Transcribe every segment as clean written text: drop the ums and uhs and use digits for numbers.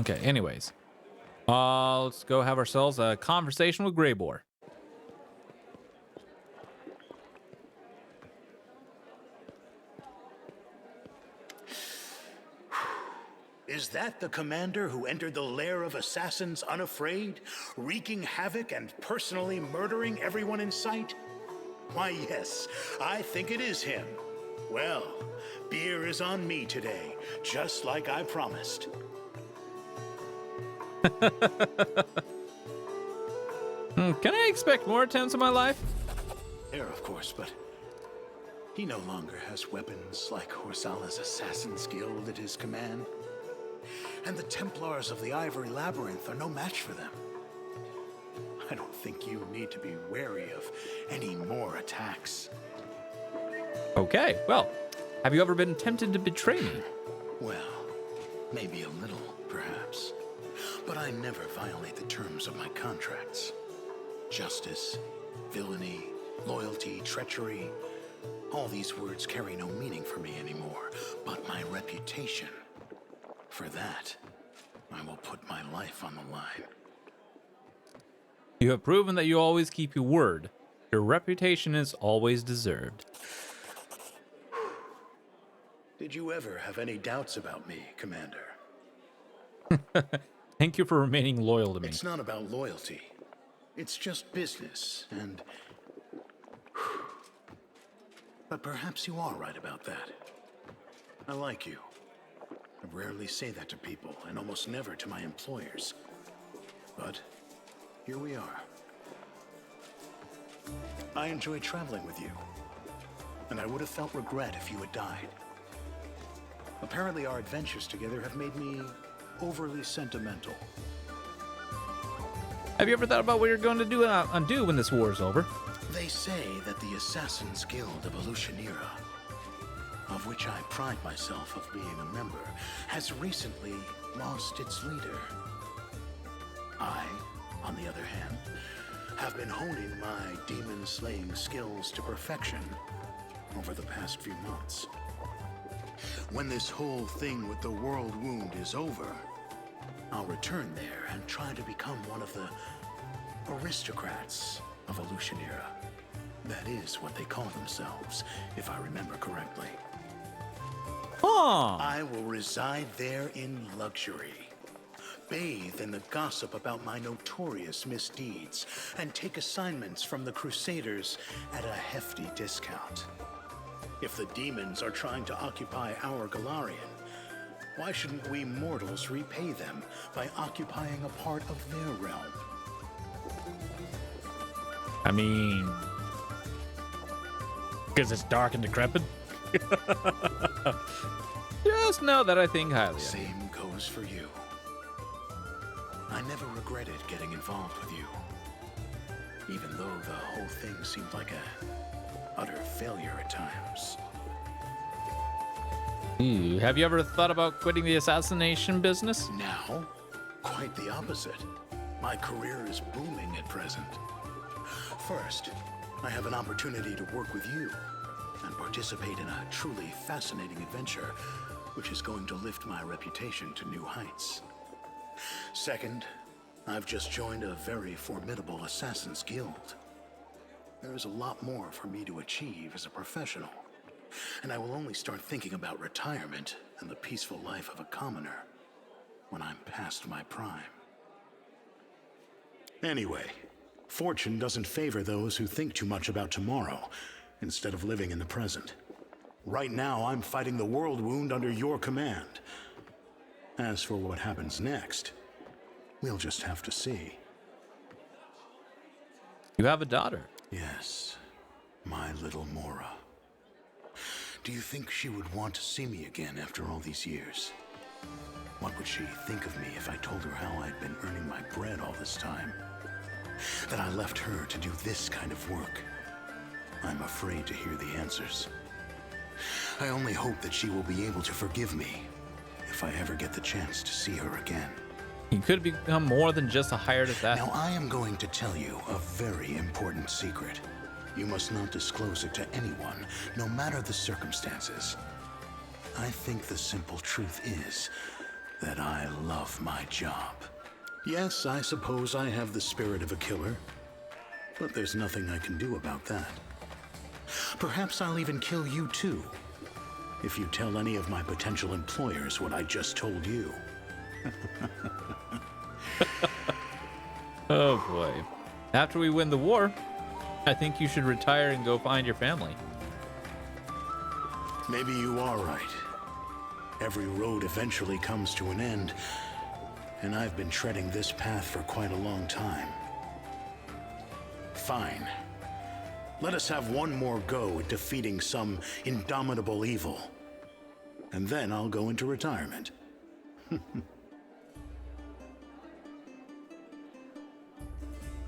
Okay, anyways. Let's go have ourselves a conversation with Greybor. Is that the commander who entered the lair of assassins unafraid, wreaking havoc and personally murdering everyone in sight? Why, yes, I think it is him. Well, beer is on me today, just like I promised. Can I expect more attempts in my life? There, of course, but he no longer has weapons like Horsala's Assassin's Guild at his command. And the Templars of the Ivory Labyrinth are no match for them. I don't think you need to be wary of any more attacks. Okay, well, have you ever been tempted to betray me? Well, maybe a little, perhaps. But I never violate the terms of my contracts. Justice, villainy, loyalty, treachery, all these words carry no meaning for me anymore. But my reputation, for that, I will put my life on the line. You have proven that you always keep your word. Your reputation is always deserved. Did you ever have any doubts about me, Commander? Thank you for remaining loyal to me. It's not about loyalty. It's just business, and... But perhaps you are right about that. I like you. I rarely say that to people, and almost never to my employers. But here we are. I enjoy traveling with you, and I would have felt regret if you had died. Apparently our adventures together have made me overly sentimental. Have you ever thought about what you're going to undo when this war is over? They say that the Assassin's Guild of Evolutionira, of which I pride myself of being a member, has recently lost its leader. I, on the other hand, have been honing my demon-slaying skills to perfection over the past few months. When this whole thing with the world wound is over, I'll return there and try to become one of the aristocrats of Evolutionira. That is what they call themselves, if I remember correctly. Huh. I will reside there in luxury, bathe in the gossip about my notorious misdeeds, and take assignments from the Crusaders at a hefty discount. If the demons are trying to occupy our Galarian, why shouldn't we mortals repay them by occupying a part of their realm? I mean, because it's dark and decrepit? Just know that I think highly of you. Same goes for you. I never regretted getting involved with you, even though the whole thing seemed like a utter failure at times. Have you ever thought about quitting the assassination business? Now, quite the opposite. My career is booming at present. First, I have an opportunity to work with you and participate in a truly fascinating adventure, which is going to lift my reputation to new heights. Second, I've just joined a very formidable Assassin's Guild. There is a lot more for me to achieve as a professional, and I will only start thinking about retirement and the peaceful life of a commoner when I'm past my prime. Anyway, fortune doesn't favor those who think too much about tomorrow instead of living in the present. Right now, I'm fighting the world wound under your command. As for what happens next, we'll just have to see. You have a daughter. Yes, my little Mora. Do you think she would want to see me again after all these years? What would she think of me if I told her how I'd been earning my bread all this time? That I left her to do this kind of work? I'm afraid to hear the answers. I only hope that she will be able to forgive me if I ever get the chance to see her again. You could become more than just a hired assassin. Now, I am going to tell you a very important secret. You must not disclose it to anyone, no matter the circumstances. I think the simple truth is that I love my job. Yes, I suppose I have the spirit of a killer, but there's nothing I can do about that. Perhaps I'll even kill you too, if you tell any of my potential employers what I just told you. Oh boy. After we win the war, I think you should retire and go find your family. Maybe you are right. Every road eventually comes to an end, and I've been treading this path for quite a long time. Fine. Let us have one more go at defeating some indomitable evil. And then I'll go into retirement.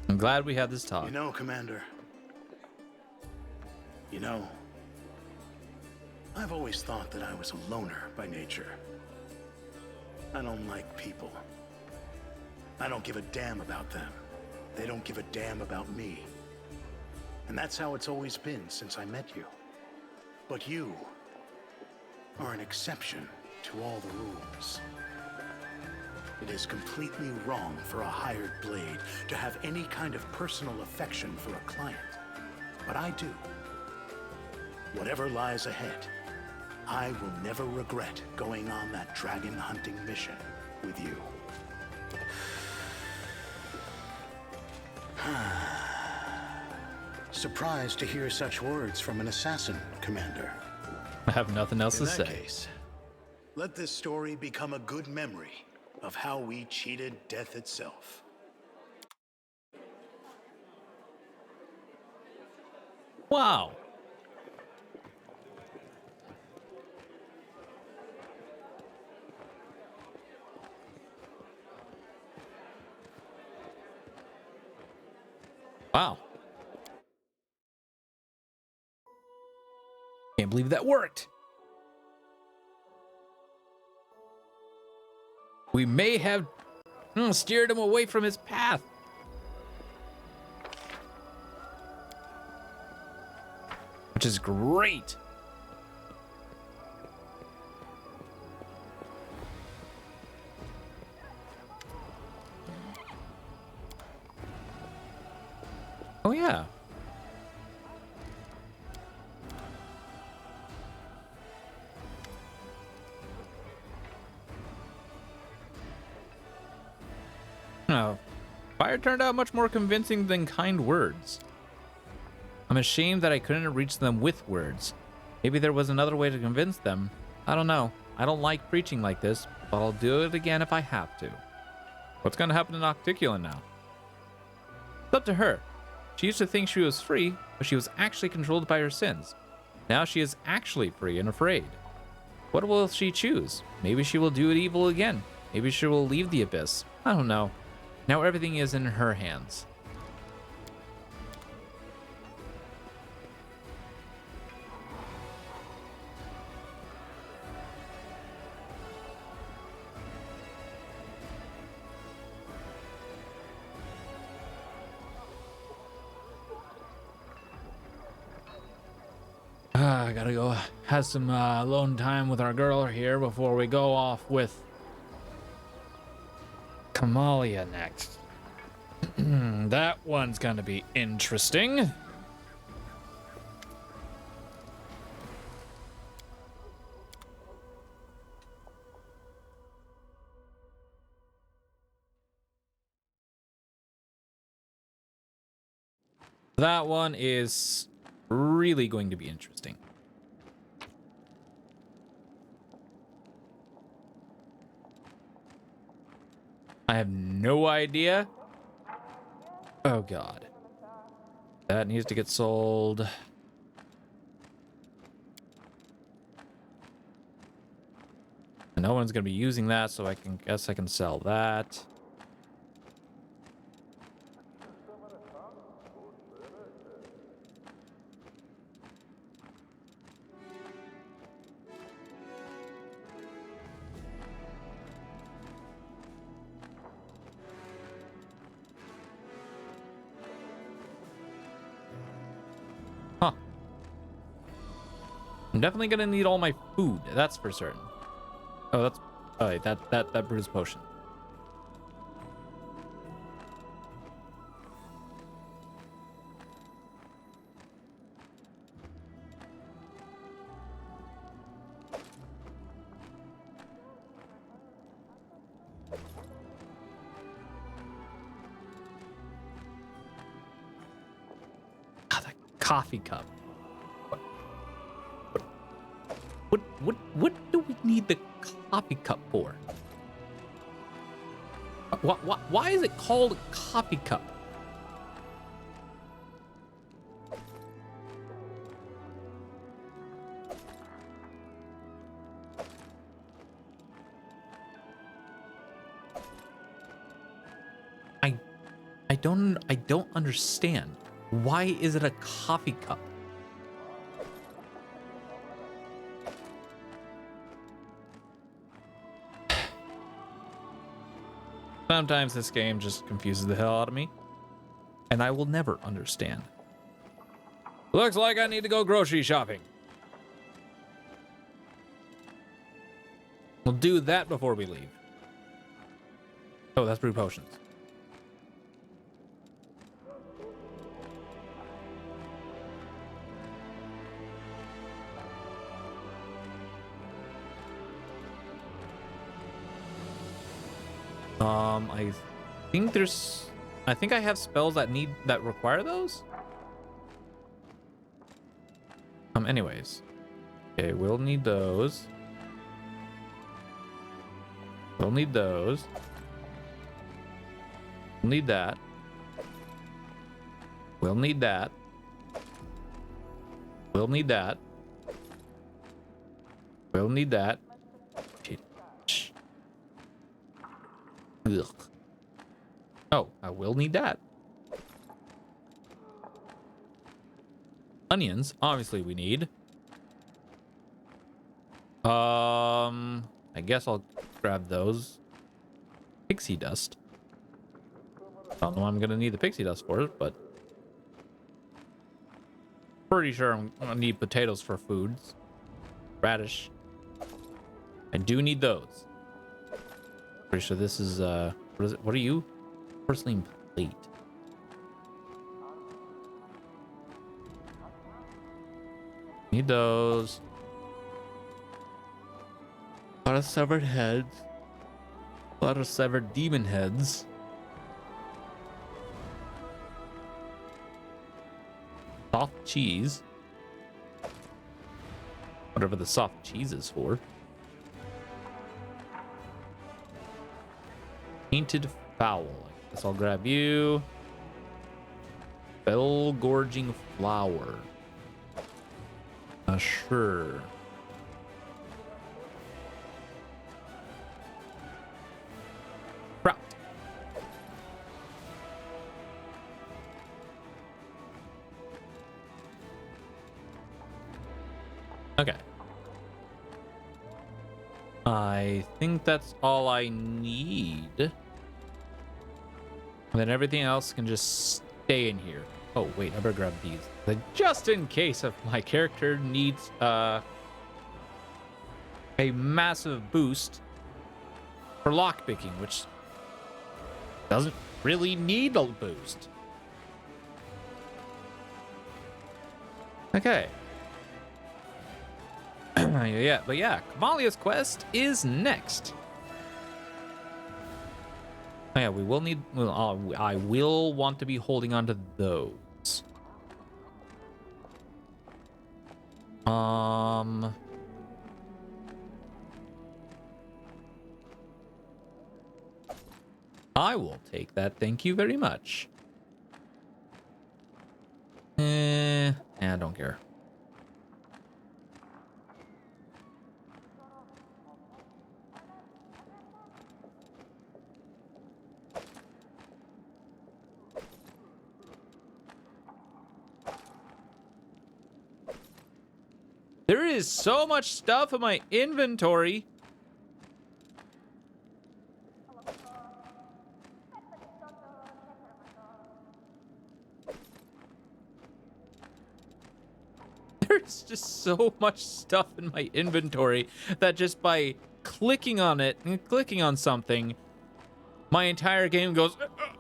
I'm glad we had this talk. You know, Commander, I've always thought that I was a loner by nature. I don't like people. I don't give a damn about them. They don't give a damn about me. And that's how it's always been since I met you. But you are an exception to all the rules. It is completely wrong for a hired blade to have any kind of personal affection for a client. But I do. Whatever lies ahead, I will never regret going on that dragon hunting mission with you. Surprised to hear such words from an assassin, Commander. I have nothing else to say. In that case, let this story become a good memory of how we cheated death itself. Wow. Wow. Can't believe that worked. We may have steered him away from his path. Which is great. Oh, yeah. No. Fire turned out much more convincing than kind words. I'm ashamed that I couldn't reach them with words. Maybe there was another way to convince them. I don't know. I don't like preaching like this, but I'll do it again if I have to. What's going to happen to Nocticula now? It's up to her. She used to think she was free, but she was actually controlled by her sins. Now she is actually free and afraid. What will she choose? Maybe she will do it evil again. Maybe she will leave the abyss. I don't know. Now everything is in her hands. I gotta go have some alone time with our girl here before we go off with Kamalia next. That one's gonna be interesting. That one is really going to be interesting. I have no idea. Oh god. That needs to get sold. No one's gonna be using that, so I guess I can sell that. Huh. I'm definitely gonna need all my food, that's for certain. Oh, that's Oh, wait, that brews potion. God, that coffee cup. What do we need the coffee cup for? Why is it called coffee cup? I don't understand. Why is it a coffee cup? Sometimes this game just confuses the hell out of me, and I will never understand. Looks like I need to go grocery shopping. We'll do that before we leave. Oh, that's brew potions. I think I have spells that require those. Anyways. Okay, we'll need those. We'll need those. We'll need that. We'll need that. We'll need that. We'll need that. Ugh. Oh, I will need that. Onions, obviously we need. I guess I'll grab those. Pixie dust. I don't know what I'm gonna need the pixie dust for, but pretty sure I'm gonna need potatoes for foods. Radish. I do need those. Pretty sure this is what is it? What are you? Porcelain plate. Need those. A lot of severed heads. A lot of severed demon heads. Soft cheese. Whatever the soft cheese is for. Painted fowl. I guess I'll grab you. Bell gorging flour. Sure. Sprout. Okay. I think that's all I need. And then everything else can just stay in here. Oh, wait, I better grab these. Just in case if my character needs a massive boost for lockpicking, which doesn't really need a boost. Okay. Yeah, but yeah, Kamalia's quest is next. Oh yeah, we will need. Well, I will want to be holding on to those. I will take that. Thank you very much. I don't care. There is so much stuff in my inventory. There's just so much stuff in my inventory that just by clicking on it and clicking on something, my entire game goes,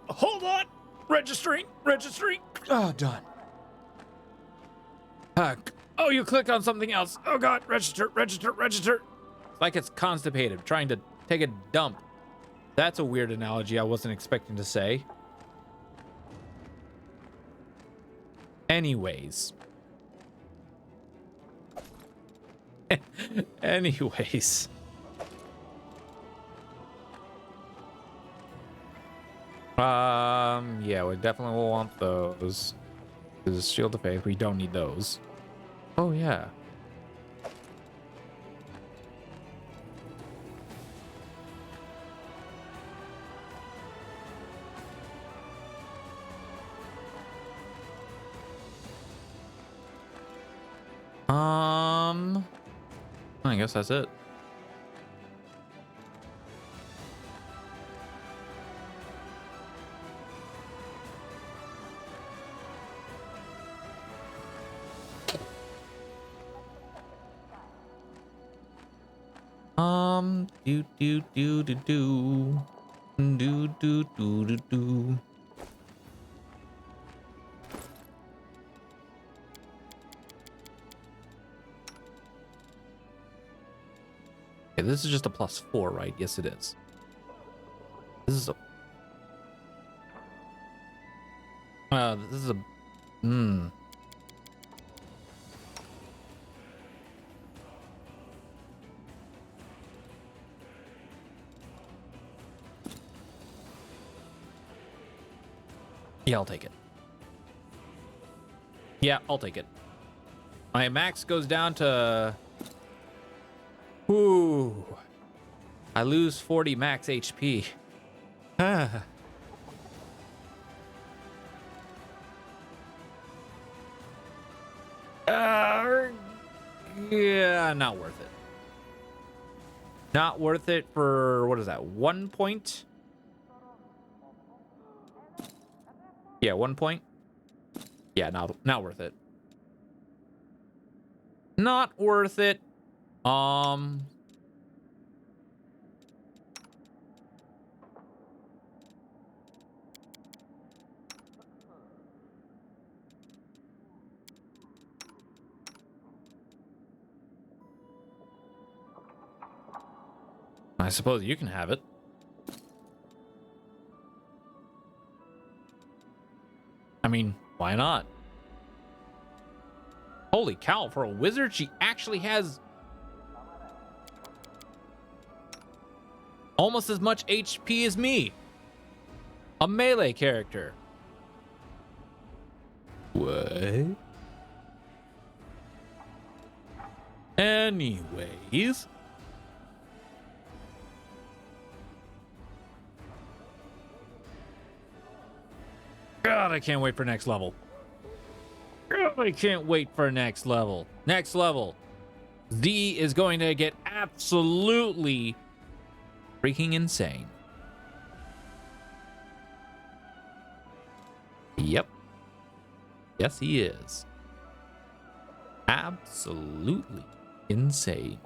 hold on, registering. Oh, done. Oh, you click on something else. Oh God, register. It's like it's constipated, trying to take a dump. That's a weird analogy I wasn't expecting to say. Anyways. Yeah, we definitely will want those. This is Shield of Faith. We don't need those. Oh, yeah. I guess that's it. Do. Okay, this is just a +4, right? Yes, it is. This is a. This is a. Yeah, I'll take it. Yeah, I'll take it. My max goes down to... Ooh. I lose 40 max HP. Yeah, not worth it. Not worth it for, what is that, 1 point? Yeah, 1 point. Yeah, not worth it. Not worth it. I suppose you can have it. I mean, why not? Holy cow, for a wizard, she actually has almost as much HP as me. A melee character. What? Anyways. God, I can't wait for next level. God, I can't wait for next level. Next level. Z is going to get absolutely freaking insane. Yep. Yes, he is. Absolutely insane.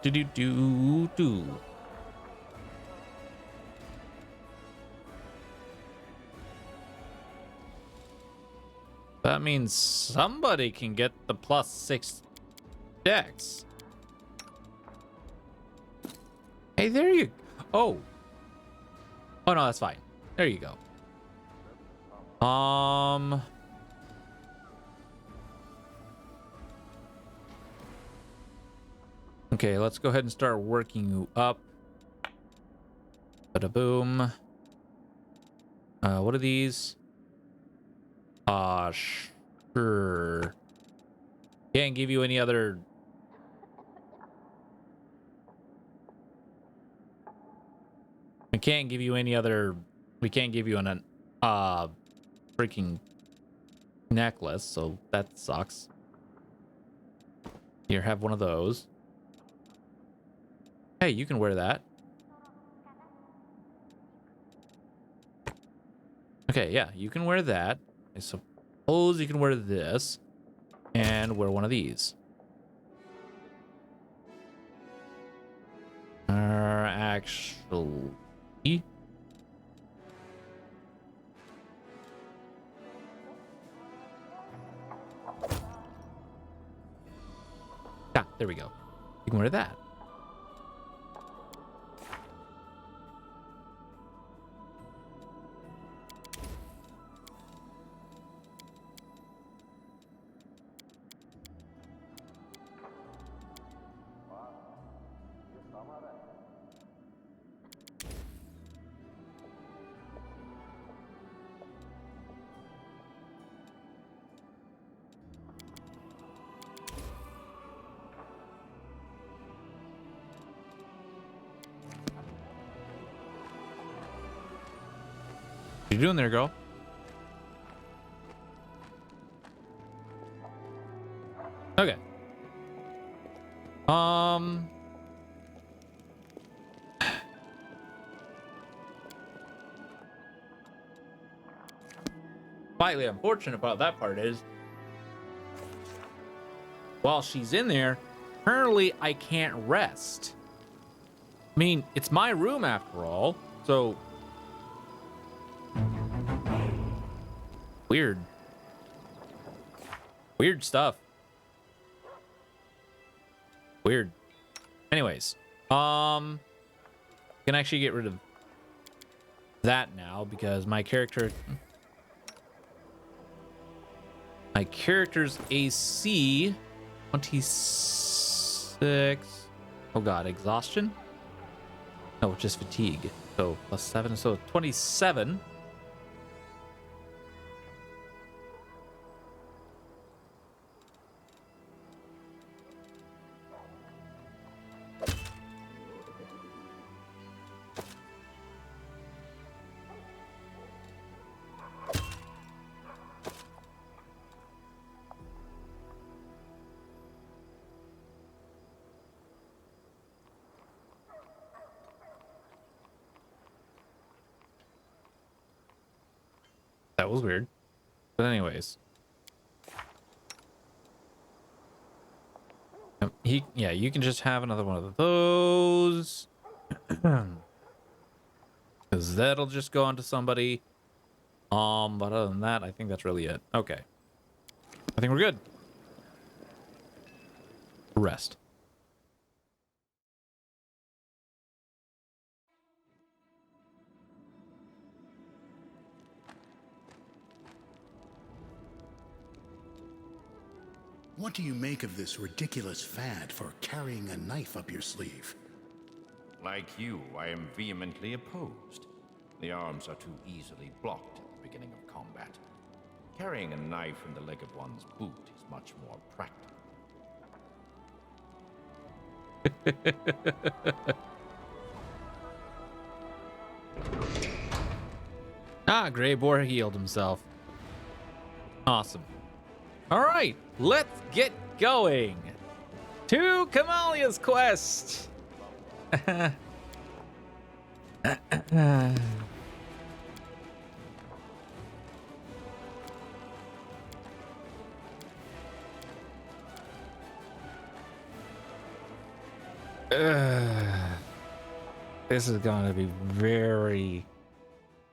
Do. That means somebody can get the +6 dex. Hey, there you... Oh. Oh, no, that's fine. There you go. Okay, let's go ahead and start working you up. Bada boom. What are these? Sure. Can't give you any other... We can't give you any other... We can't give you an freaking necklace, so that sucks. Here, have one of those. Hey, you can wear that. Okay, yeah, you can wear that. I suppose you can wear this and wear one of these. Actually, ah, there we go. You can wear that. What you doing there, girl? Okay. Slightly unfortunate about that part is, while she's in there, apparently I can't rest. I mean, it's my room after all, so weird. Weird stuff. Weird. Anyways, can actually get rid of that now because my character's AC 26. Oh god, exhaustion? No, just fatigue. So +7, so 27. That was weird. But anyways. Yeah, you can just have another one of those. Because that'll just go onto somebody. But other than that, I think that's really it. Okay. I think we're good. Rest. What do you make of this ridiculous fad for carrying a knife up your sleeve? Like you, I am vehemently opposed. The arms are too easily blocked at the beginning of combat. Carrying a knife in the leg of one's boot is much more practical. Ah, Grey Boar healed himself. Awesome. All right, let's get going to Kamalia's quest. This is gonna be very.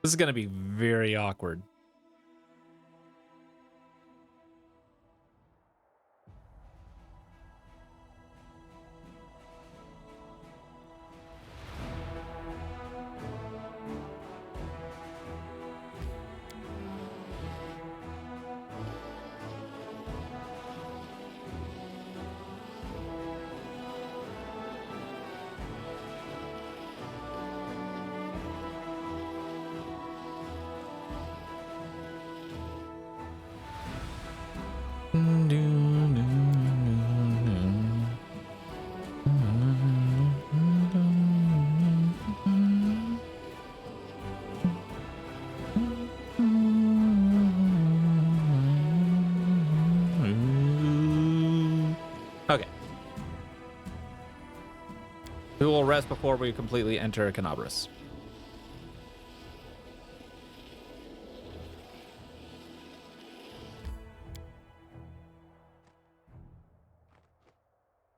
This is gonna be very awkward. We will rest before we completely enter Canabras.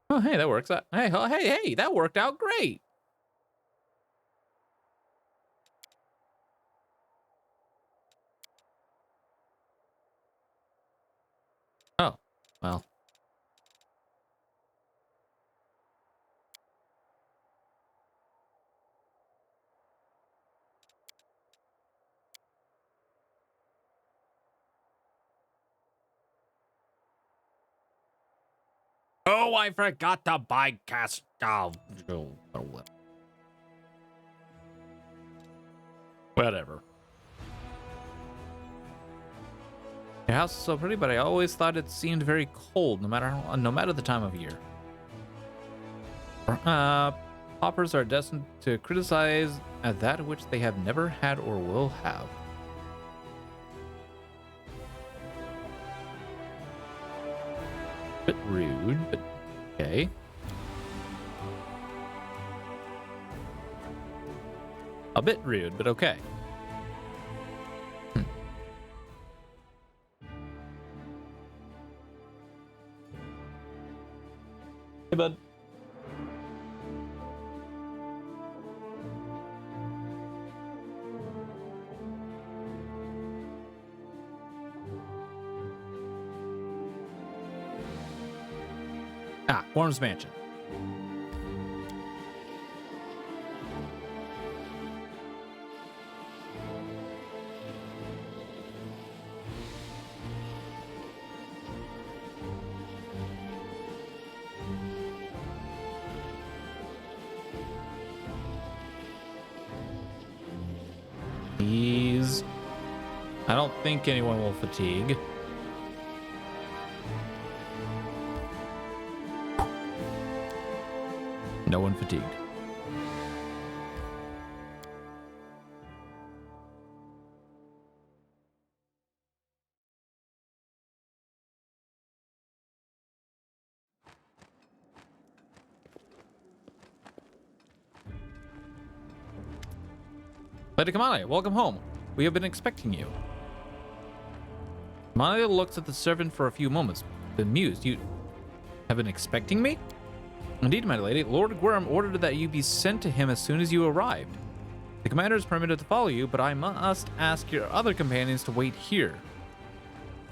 Oh, hey, that works out. Hey, oh, hey, that worked out great. Oh, well. Oh, I forgot to buy cast. Oh, whatever. Your house is so pretty, but I always thought it seemed very cold, no matter the time of year. Paupers are destined to criticize at that which they have never had or will have. Bit rude, but okay. A bit rude, but okay. Hey, bud. Worm's Mansion. I don't think anyone will fatigue. No one fatigued. Lady Kamale, welcome home. We have been expecting you. Kamale looks at the servant for a few moments, bemused. You have been expecting me? Indeed, my lady. Lord Gwyrm ordered that you be sent to him as soon as you arrived. The commander is permitted to follow you, but I must ask your other companions to wait here.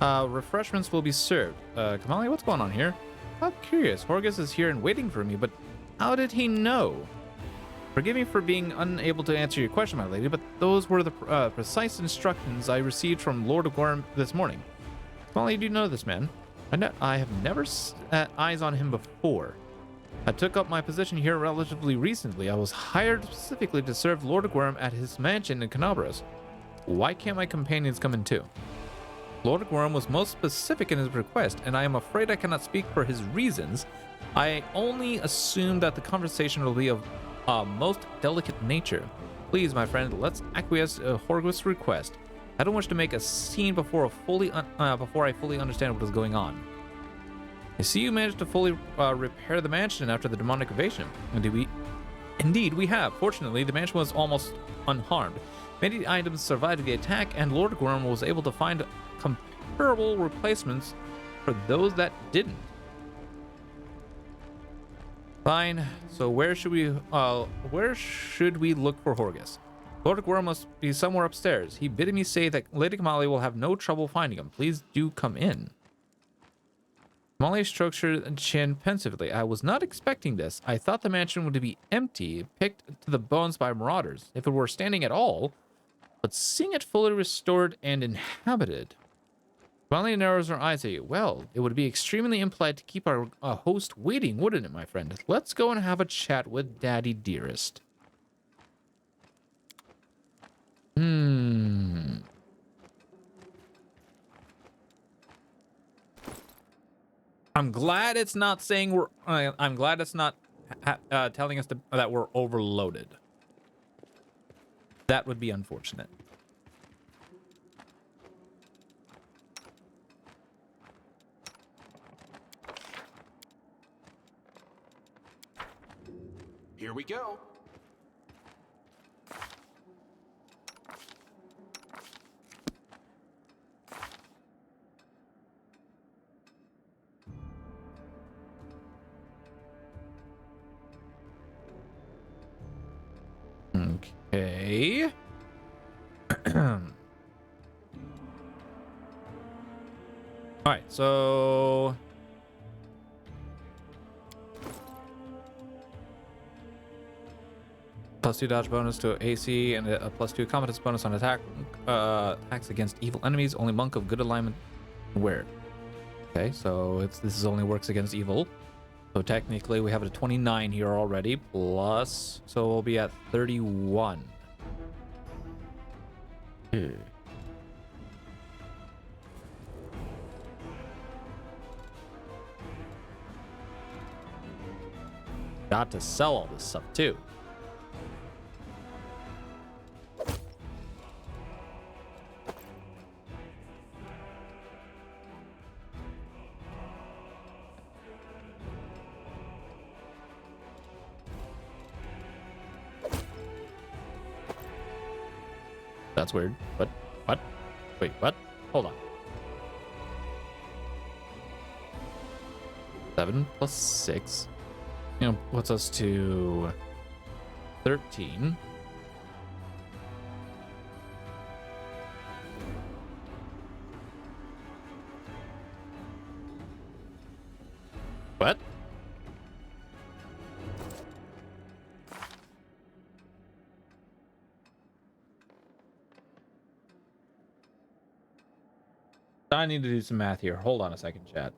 Refreshments will be served. Kamale, what's going on here? I'm curious. Horgus is here and waiting for me, but how did he know? Forgive me for being unable to answer your question, my lady, but those were the precise instructions I received from Lord Gwyrm this morning. Kamale, do you know this man? I have never set eyes on him before. I took up my position here relatively recently. I was hired specifically to serve Lord Gwyrm at his mansion in Canabras. Why can't my companions come in too? Lord Gwyrm was most specific in his request, and I am afraid I cannot speak for his reasons. I only assume that the conversation will be of most delicate nature. Please, my friend, let's acquiesce Horgus' request. I don't wish to make a scene before I fully understand what is going on. I see you managed to fully repair the mansion after the demonic invasion. Indeed, we have. Fortunately, the mansion was almost unharmed. Many items survived the attack, and Lord Gwyrm was able to find comparable replacements for those that didn't. Fine. So where should we look for Horgus? Lord Gwyrm must be somewhere upstairs. He bid me say that Lady Kamale will have no trouble finding him. Please do come in. Kamale strokes her chin pensively. I was not expecting this. I thought the mansion would be empty, picked to the bones by marauders, if it were standing at all. But seeing it fully restored and inhabited. Kamale narrows her eyes at you. Well, it would be extremely impolite to keep our host waiting, wouldn't it, my friend? Let's go and have a chat with Daddy Dearest. I'm glad it's not saying we're. I'm glad it's not telling us that we're overloaded. That would be unfortunate. Here we go. Okay. All right, so +2 dodge bonus to AC and a +2 competence bonus on attacks against evil enemies. Only monk of good alignment wear. Okay, so this is only works against evil. So technically we have a 29 here already, plus, so we'll be at 31. Got to sell all this stuff too. That's weird. What? Wait, what? Hold on. 7 plus 6. You know, puts us to 13. What? I need to do some math here. Hold on a second, chat.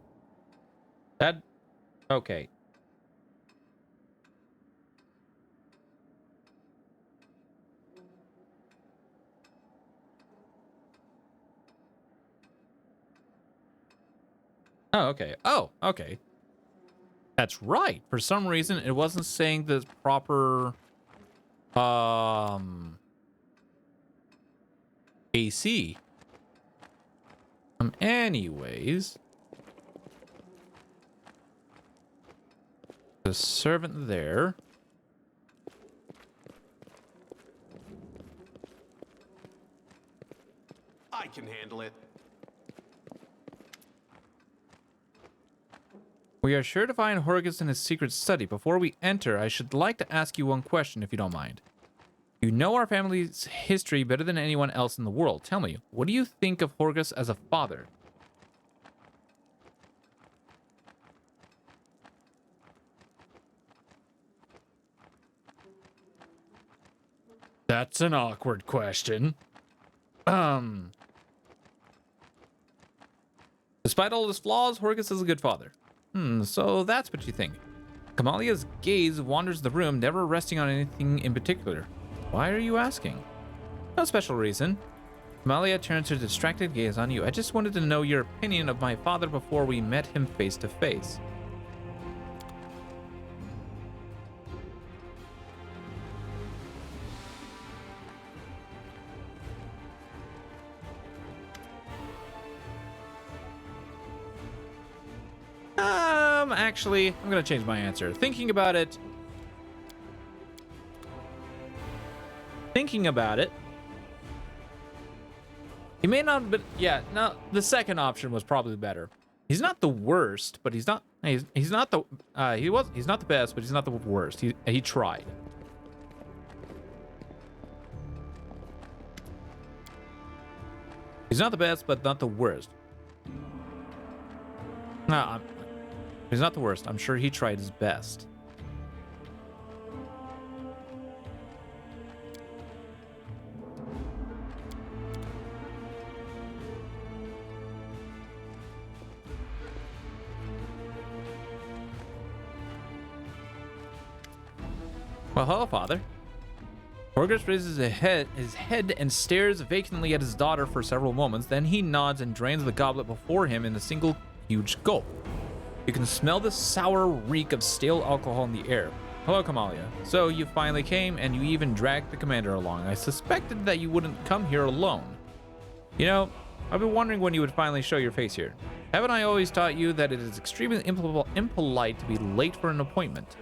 Okay. Oh, okay. Oh, okay. That's right. For some reason, it wasn't saying the proper AC. Anyways, the servant there. I can handle it. We are sure to find Horgus in his secret study. Before we enter, I should like to ask you one question, if you don't mind. You know our family's history better than anyone else in the world. Tell me, what do you think of Horgus as a father? That's an awkward question. Despite all his flaws, Horgus is a good father. So that's what you think. Kamalia's gaze wanders the room, never resting on anything in particular. Why are you asking? No special reason. Kamalia turns her distracted gaze on you. I just wanted to know your opinion of my father before we met him face to face. Actually, I'm gonna change my answer. Thinking about it, he may not, but yeah, no, the second option was probably better. He's not the worst, but he's not the best, but he's not the worst. He tried. He's not the best, but not the worst. No, he's not the worst. I'm sure he tried his best. Well, hello, Father. Horgus raises his head and stares vacantly at his daughter for several moments. Then he nods and drains the goblet before him in a single huge gulp. You can smell the sour reek of stale alcohol in the air. Hello, Kamalia. So you finally came, and you even dragged the commander along. I suspected that you wouldn't come here alone. You know, I've been wondering when you would finally show your face here. Haven't I always taught you that it is extremely impolite to be late for an appointment?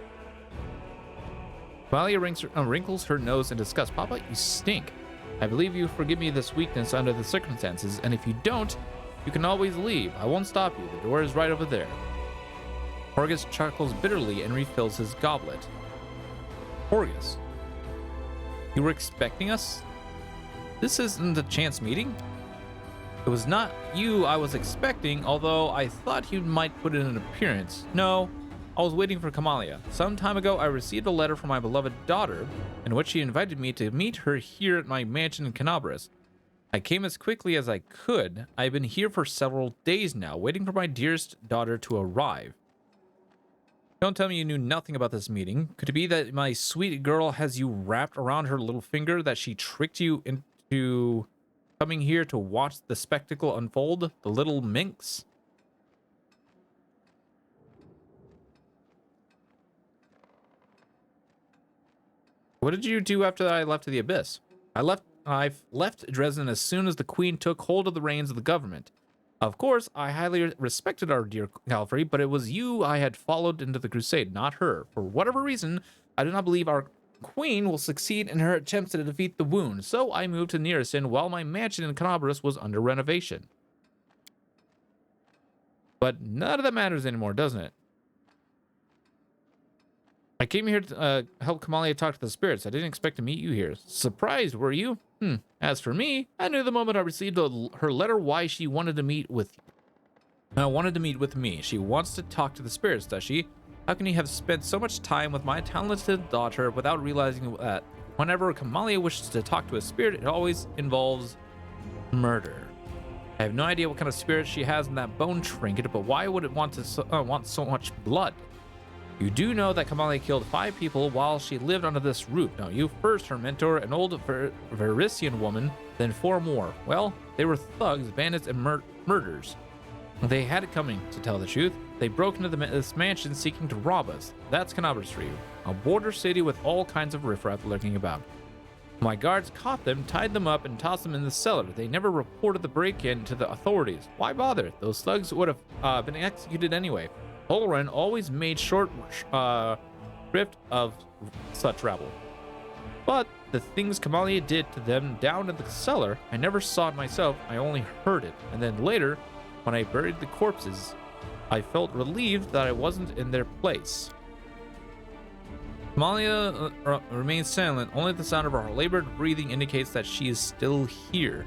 Valia wrinkles her nose in disgust. Papa, you stink. I believe you forgive me this weakness under the circumstances, and if you don't, you can always leave. I won't stop you. The door is right over there. Horgus chuckles bitterly and refills his goblet. Horgus, you were expecting us? This isn't a chance meeting. It was not you I was expecting, although I thought you might put in an appearance. No, I was waiting for Kamalia. Some time ago, I received a letter from my beloved daughter, in which she invited me to meet her here at my mansion in Canabras. I came as quickly as I could. I've been here for several days now, waiting for my dearest daughter to arrive. Don't tell me you knew nothing about this meeting. Could it be that my sweet girl has you wrapped around her little finger, that she tricked you into coming here to watch the spectacle unfold? The little minx? What did you do after I left the Abyss? I left Dresden as soon as the Queen took hold of the reins of the government. Of course, I highly respected our dear Calvary, but it was you I had followed into the crusade, not her. For whatever reason, I do not believe our Queen will succeed in her attempts to defeat the wound, so I moved to Nearison while my mansion in Canabras was under renovation. But none of that matters anymore, doesn't it? I came here to help Kamalia talk to the spirits. I didn't expect to meet you here. Surprised, were you? As for me, I knew the moment I received her letter why she wanted to meet with me. She wants to talk to the spirits, does she? How can you have spent so much time with my talented daughter without realizing that whenever Kamalia wishes to talk to a spirit, it always involves murder? I have no idea what kind of spirit she has in that bone trinket, but why would it want so much blood? You do know that Kamalia killed 5 people while she lived under this roof, don't you? First, her mentor, an old Varisian woman, then 4 more. Well, they were thugs, bandits, and murderers. They had it coming, to tell the truth. They broke into this mansion seeking to rob us. That's Canabras for you. A border city with all kinds of riffraff lurking about. My guards caught them, tied them up, and tossed them in the cellar. They never reported the break-in to the authorities. Why bother? Those thugs would have been executed anyway. Holren always made short shrift of such rabble. But the things Kamalia did to them down in the cellar, I never saw it myself, I only heard it. And then later, when I buried the corpses, I felt relieved that I wasn't in their place. Kamalia remains silent. Only the sound of her labored breathing indicates that she is still here.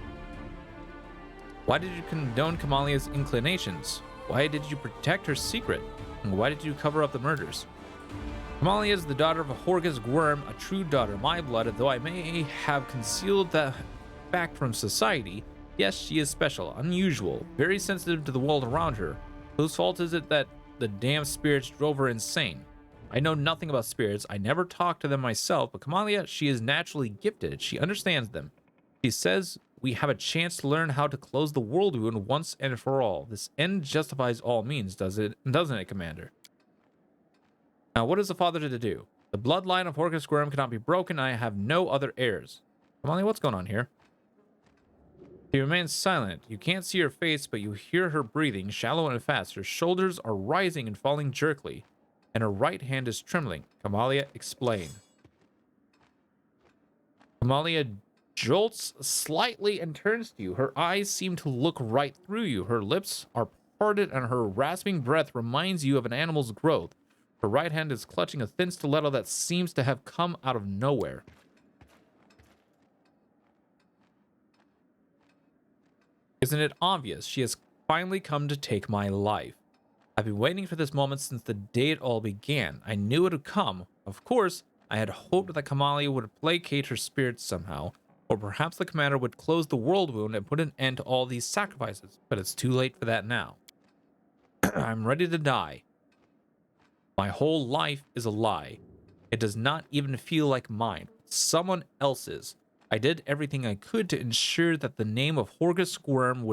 Why did you condone Kamalia's inclinations? Why did you protect her secret? And why did you cover up the murders? Kamalia is the daughter of a Horgus worm, a true daughter, my blood, though I may have concealed that fact from society. Yes, she is special, unusual, very sensitive to the world around her. Whose fault is it that the damn spirits drove her insane? I know nothing about spirits. I never talked to them myself, but Kamalia, she is naturally gifted. She understands them. She says we have a chance to learn how to close the world wound once and for all. This end justifies all means, doesn't it, Commander? Now, what is the father to do? The bloodline of Horgus Squirm cannot be broken. I have no other heirs. Kamalia, what's going on here? She remains silent. You can't see her face, but you hear her breathing, shallow and fast. Her shoulders are rising and falling jerkily, and her right hand is trembling. Kamalia, explain. Kamalia jolts slightly and turns to you. Her eyes seem to look right through you. Her lips are parted, and her rasping breath reminds you of an animal's growth. Her right hand is clutching a thin stiletto that seems to have come out of nowhere. Isn't it obvious? She has finally come to take my life. I've been waiting for this moment since the day it all began. I knew it would come. Of course, I had hoped that Kamalia would placate her spirit somehow, or perhaps the commander would close the world wound and put an end to all these sacrifices, but it's too late for that now. I'm ready to die. My whole life is a lie. It does not even feel like mine. Someone else's. I did everything I could to ensure that the name of Horgus Squirm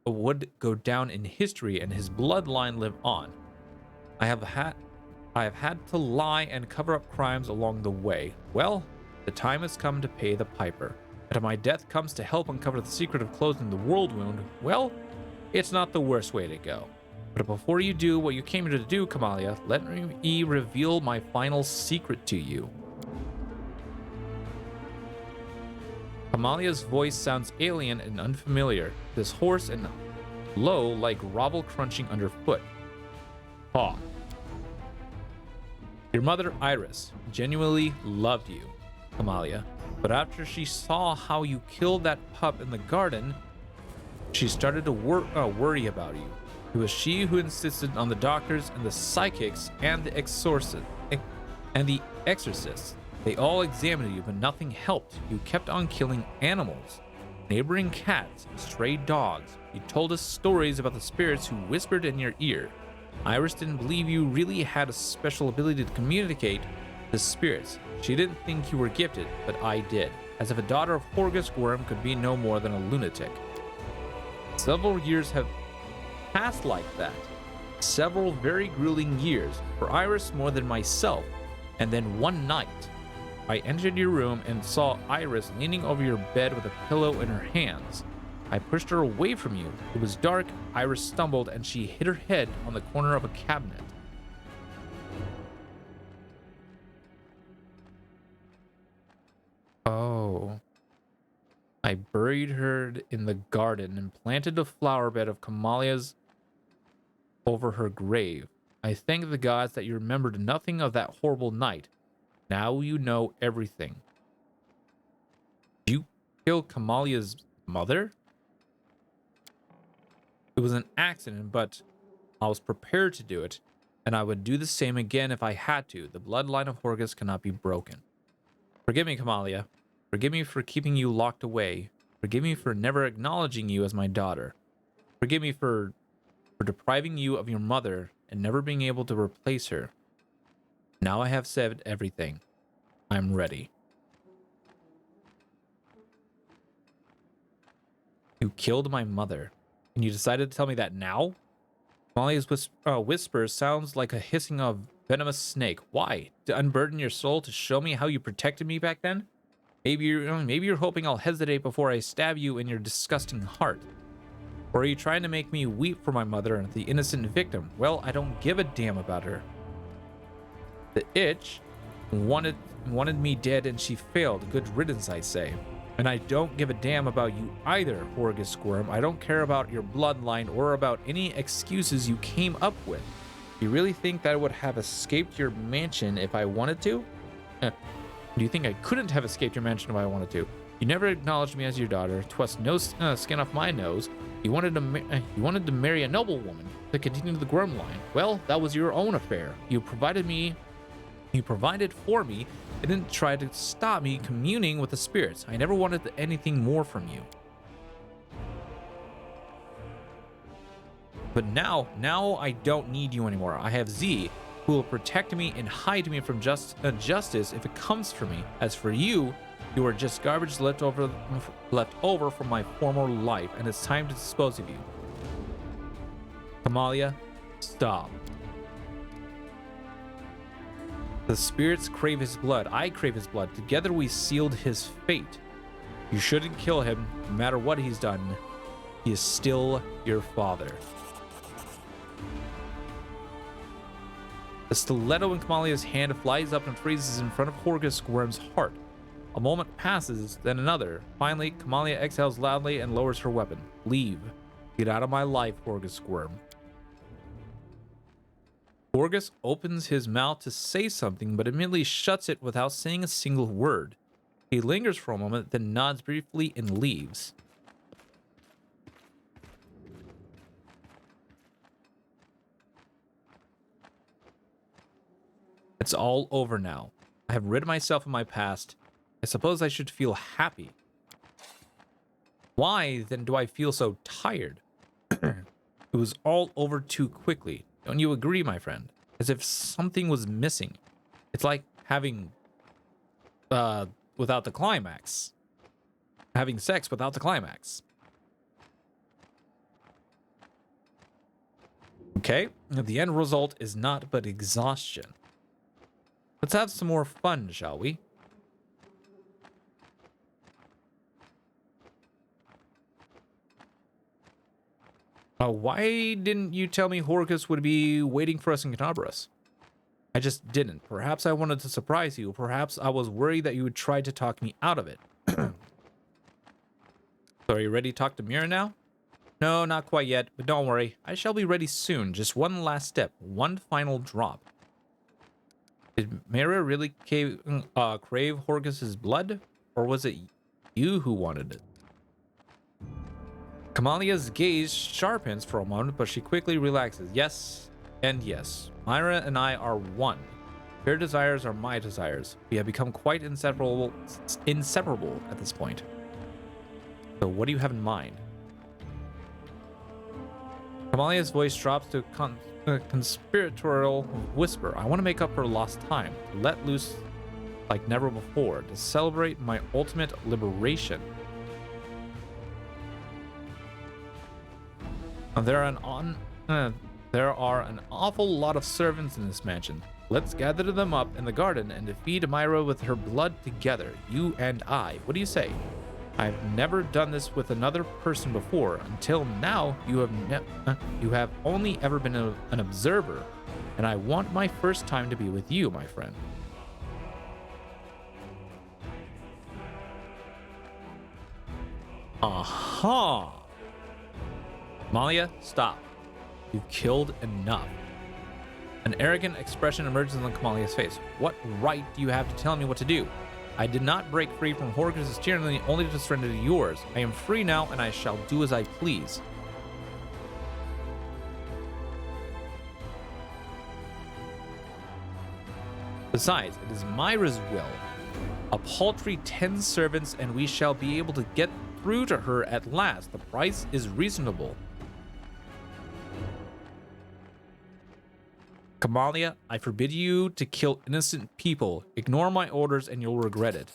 would go down in history and his bloodline live on. I have had to lie and cover up crimes along the way. Well, the time has come to pay the piper. And if my death comes to help uncover the secret of closing the world wound, well, it's not the worst way to go. But before you do what you came here to do, Kamalia, let me reveal my final secret to you. Kamalia's voice sounds alien and unfamiliar. It is hoarse and low, like rubble crunching underfoot. Paw. Your mother, Iris, genuinely loved you, Kamalia. But after she saw how you killed that pup in the garden, she started to worry about you. It was she who insisted on the doctors and the psychics and the exorcists. They all examined you, but nothing helped. You kept on killing animals, neighboring cats, stray dogs. You told us stories about the spirits who whispered in your ear. Iris didn't believe you really had a special ability to communicate with spirits. She didn't think you were gifted, but I did. As if a daughter of Horgus Worm could be no more than a lunatic. Several years have passed like that. Several very grueling years. For Iris more than myself. And then one night, I entered your room and saw Iris leaning over your bed with a pillow in her hands. I pushed her away from you. It was dark. Iris stumbled and she hit her head on the corner of a cabinet. Oh. I buried her in the garden and planted a flower bed of Kamalia's over her grave. I thank the gods that you remembered nothing of that horrible night. Now you know everything. You killed Kamalia's mother? It was an accident, but I was prepared to do it, and I would do the same again if I had to. The bloodline of Horgus cannot be broken. Forgive me, Kamalia. Forgive me for keeping you locked away. Forgive me for never acknowledging you as my daughter. Forgive me for depriving you of your mother and never being able to replace her. Now I have said everything. I'm ready. You killed my mother, and you decided to tell me that now? Kamalia's whisper sounds like a hissing of venomous snake. Why? To unburden your soul, to show me how you protected me back then? Maybe you're hoping I'll hesitate before I stab you in your disgusting heart. Or are you trying to make me weep for my mother and the innocent victim? Well, I don't give a damn about her. The itch wanted me dead and she failed. Good riddance, I say. And I don't give a damn about you either, Horgus Squirm. I don't care about your bloodline or about any excuses you came up with. You really think that I would have escaped your mansion if I wanted to? Do you think I couldn't have escaped your mansion if I wanted to? You never acknowledged me as your daughter. 'Twas no skin off my nose. You wanted to marry a noble woman to continue the Grum line. Well, that was your own affair. You provided for me and didn't try to stop me communing with the spirits. I never wanted anything more from you. But now I don't need you anymore. I have Z, who will protect me and hide me from justice if it comes for me. As for you, you are just garbage left over from my former life, and it's time to dispose of you. Kamalia, stop. The spirits crave his blood. I crave his blood. Together we sealed his fate. You shouldn't kill him, no matter what he's done. He is still your father. The stiletto in Kamalia's hand flies up and freezes in front of Horgus Squirm's heart. A moment passes, then another. Finally, Kamalia exhales loudly and lowers her weapon. Leave. Get out of my life, Horgus Squirm. Horgus opens his mouth to say something, but immediately shuts it without saying a single word. He lingers for a moment, then nods briefly and leaves. It's all over now. I have rid myself of my past. I suppose I should feel happy. Why, then, do I feel so tired? It was all over too quickly. Don't you agree, my friend? As if something was missing. It's like having... without the climax. Having sex without the climax. Okay, the end result is not but exhaustion. Let's have some more fun, shall we? Why didn't you tell me Horgus would be waiting for us in Canabras? I just didn't. Perhaps I wanted to surprise you. Perhaps I was worried that you would try to talk me out of it. So are you ready to talk to Mira now? No, not quite yet, but don't worry. I shall be ready soon. Just one last step. One final drop. Did Mira really crave Horgus's blood? Or was it you who wanted it? Kamalia's gaze sharpens for a moment, but she quickly relaxes. Yes, and yes. Myra and I are one. Her desires are my desires. We have become quite inseparable at this point. So what do you have in mind? Kamalia's voice drops to a conspiratorial whisper. I want to make up for lost time, to let loose like never before, to celebrate my ultimate liberation. There are an awful lot of servants in this mansion. Let's gather them up in the garden and defeat Myra with her blood together, you and I. What do you say? I've never done this with another person before. Until now, you have only ever been an observer, and I want my first time to be with you, my friend. Aha! Malia, stop. You've killed enough. An arrogant expression emerges on Kamalia's face. What right do you have to tell me what to do? I did not break free from Horgus's tyranny only to surrender to yours. I am free now, and I shall do as I please. Besides, it is Myra's will. A paltry 10 servants, and we shall be able to get through to her at last. The price is reasonable. Kamalia, I forbid you to kill innocent people. Ignore my orders and you'll regret it.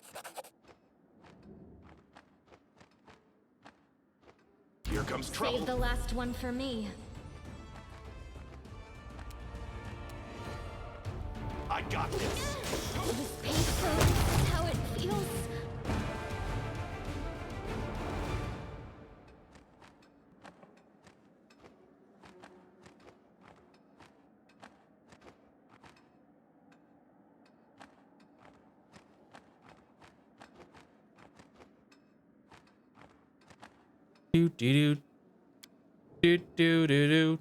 Here comes trouble. Save the last one for me. I got this. This painful, how it feels. Do do do do do do do.